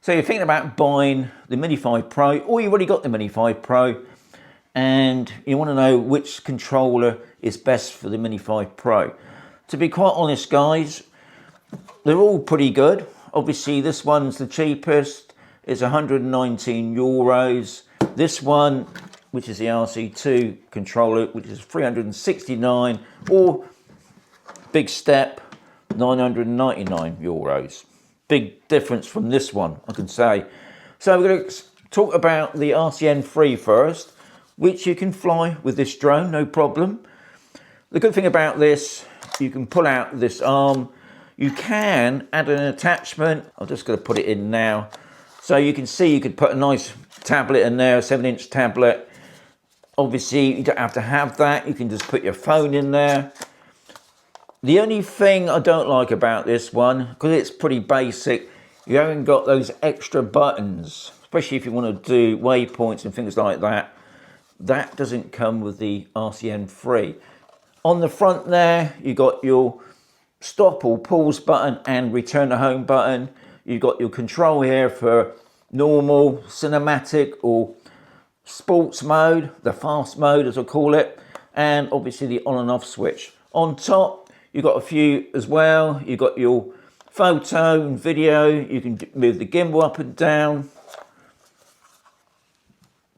So you're thinking about buying the Mini 5 Pro, or you've already got the Mini 5 Pro, and you want to know which controller is best for the Mini 5 Pro. To be quite honest, guys, they're all pretty good. Obviously, this one's the cheapest. It's 119 euros. This one, which is the RC2 controller, which is 369, or big step, 999 euros. Big difference from this one, I can say. So we're going to talk about the RC N3 first, which you can fly with this drone, no problem. The good thing about this, you can pull out this arm. You can add an attachment. I'm just going to put it in now. So you can see you could put a nice tablet in there, a 7-inch tablet. Obviously, you don't have to have that. You can just put your phone in there. The only thing I don't like about this one, because it's pretty basic, you haven't got those extra buttons, especially if you want to do waypoints and things like that. That doesn't come with the RC N3. On the front there, you got your stop or pause button and return to home button. You've got your control here for normal, cinematic or sports mode, the fast mode as I call it, and obviously the on and off switch. On top, you've got a few as well. You've got your photo and video. You can move the gimbal up and down.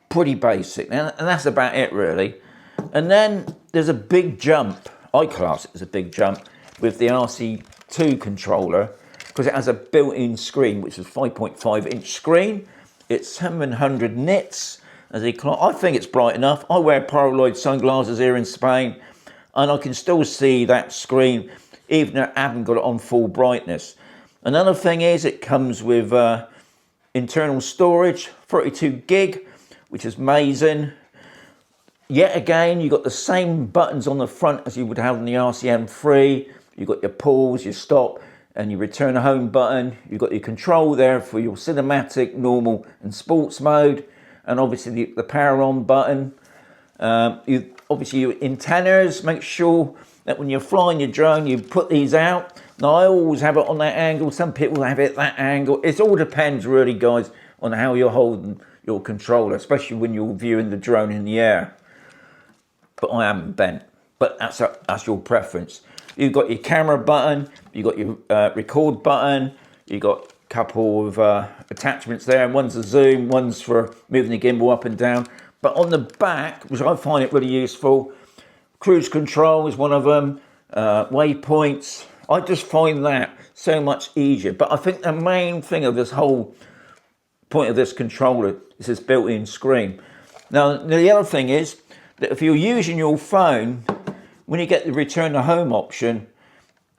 Pretty basic, and that's about it really. And then there's a big jump. I class it as a big jump with the RC2 controller, because it has a built-in screen, which is a 5.5-inch screen. It's 700 nits. I think it's bright enough. I wear Polaroid sunglasses here in Spain, and I can still see that screen, even if I haven't got it on full brightness. Another thing is it comes with internal storage, 32 gig, which is amazing. Yet again, you've got the same buttons on the front as you would have on the RC N3. You've got your pause, your stop, and your return home button. You've got your control there for your cinematic, normal, and sports mode. And obviously the power on button. Obviously your antennas, make sure that when you're flying your drone, you put these out. Now I always have it on that angle. Some people have it that angle. It all depends really, guys, on how you're holding your controller, especially when you're viewing the drone in the air. But I haven't bent, but that's your preference. You've got your camera button, you've got your record button, you've got a couple of attachments there. One's a zoom, one's for moving the gimbal up and down. But on the back, which I find it really useful, cruise control is one of them, waypoints. I just find that so much easier. But I think the main thing of this whole point of this controller is this built-in screen. Now, the other thing is that if you're using your phone, when you get the return to home option,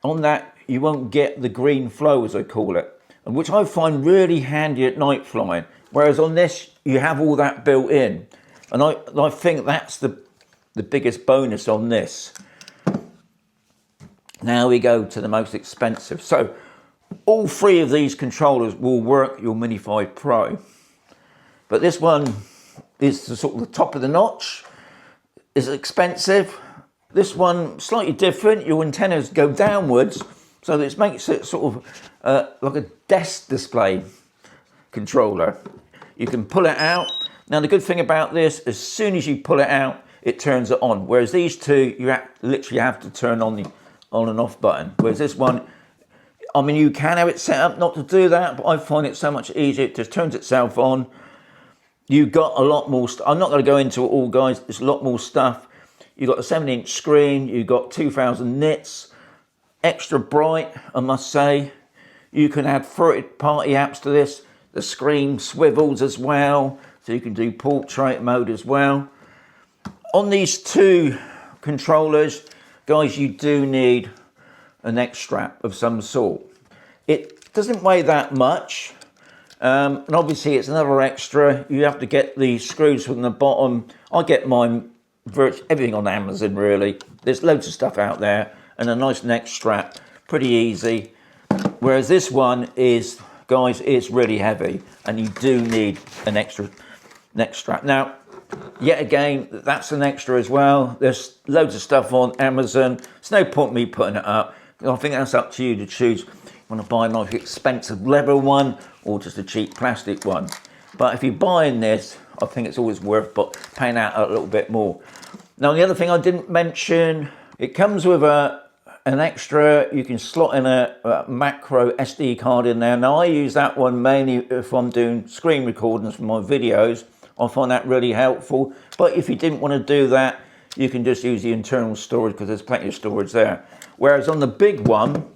on that you won't get the green flow, as I call it, and which I find really handy at night flying. Whereas on this, you have all that built in. And I think that's the biggest bonus on this. Now we go to the most expensive. So all three of these controllers will work your Mini 5 Pro. But this one is the sort of the top of the notch. It's expensive. This one, slightly different. Your antennas go downwards, so this makes it sort of like a desk display controller. You can pull it out. Now the good thing about this, as soon as you pull it out, it turns it on. Whereas these two, you literally have to turn on the on and off button. Whereas this one, I mean, you can have it set up not to do that, but I find it so much easier. It just turns itself on. You've got a lot more stuff. I'm not going to go into it all, guys. There's a lot more stuff. You've got a 7-inch screen. You've got 2000 nits. Extra bright, I must say. You can add third-party apps to this. The screen swivels as well, so you can do portrait mode as well. On these two controllers, guys, you do need a neck strap of some sort. It doesn't weigh that much, and obviously it's another extra. You have to get the screws from the bottom. I get mine virtually everything on Amazon, really. There's loads of stuff out there, and a nice neck strap, pretty easy. Whereas this one is, guys, it's really heavy, and you do need an extra neck strap. Now, yet again, that's an extra as well. There's loads of stuff on Amazon. There's no point me putting it up. I think that's up to you to choose. want to buy a nice expensive leather one or just a cheap plastic one. But if you're buying this, I think it's always worth paying out a little bit more. Now, the other thing I didn't mention, it comes with an extra, you can slot in a macro SD card in there. Now, I use that one mainly if I'm doing screen recordings for my videos. I find that really helpful. But if you didn't want to do that, you can just use the internal storage because there's plenty of storage there. Whereas on the big one,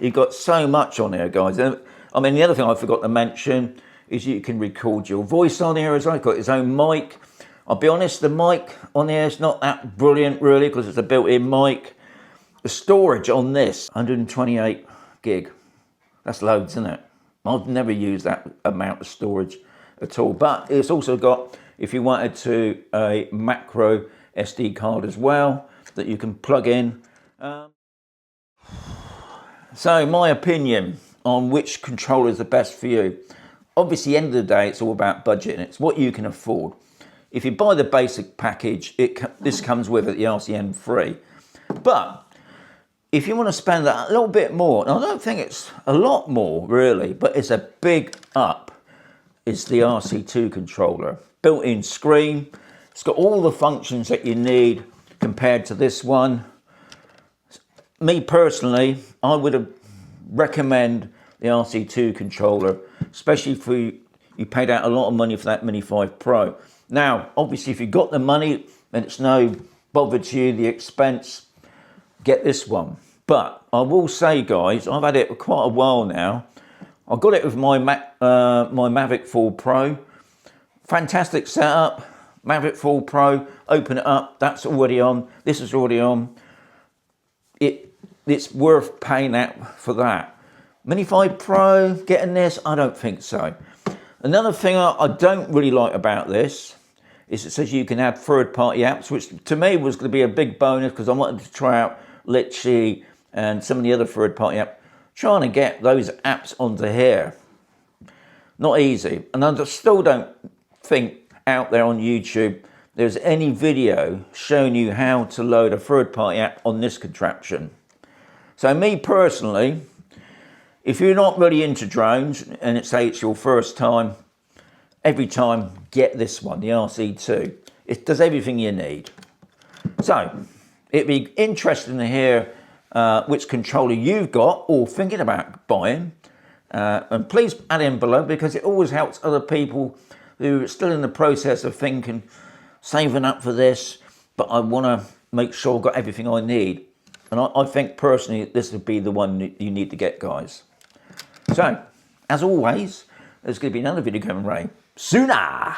you've got so much on there, guys. I mean, the other thing I forgot to mention is you can record your voice on here as well. It's got its own mic. I'll be honest, the mic on there is not that brilliant really because it's a built-in mic. The storage on this, 128 gig. That's loads, isn't it? I've never used that amount of storage at all. But it's also got, if you wanted to, a macro SD card as well that you can plug in. So my opinion on which controller is the best for you. Obviously, at the end of the day, it's all about budget and it's what you can afford. If you buy the basic package, this comes with it, the RC N3. But if you want to spend a little bit more, and I don't think it's a lot more really, but it's a big up, is the RC2 controller. Built-in screen, it's got all the functions that you need compared to this one. Me personally, I would recommend the RC2 controller, especially if you paid out a lot of money for that Mini 5 Pro. Now, obviously, if you've got the money and it's no bother to you, the expense, get this one. But I will say, guys, I've had it for quite a while now. I got it with my Mavic 4 Pro. Fantastic setup. Mavic 4 Pro, open it up, that's already on. This is already on. It's worth paying out for that. Mini 5 Pro, getting this? I don't think so. Another thing I don't really like about this is it says you can add third-party apps, which to me was going to be a big bonus because I wanted to try out Litchi and some of the other third-party apps. Trying to get those apps onto here, not easy. And I still don't think out there on YouTube there's any video showing you how to load a third-party app on this contraption. So me personally, if you're not really into drones and say it's your first time, every time get this one, the RC2. It does everything you need. So it'd be interesting to hear which controller you've got or thinking about buying. And please add in below because it always helps other people who are still in the process of thinking, saving up for this, but I want to make sure I've got everything I need. And I think personally this would be the one that you need to get, guys. So, as always, there's going to be another video coming right sooner.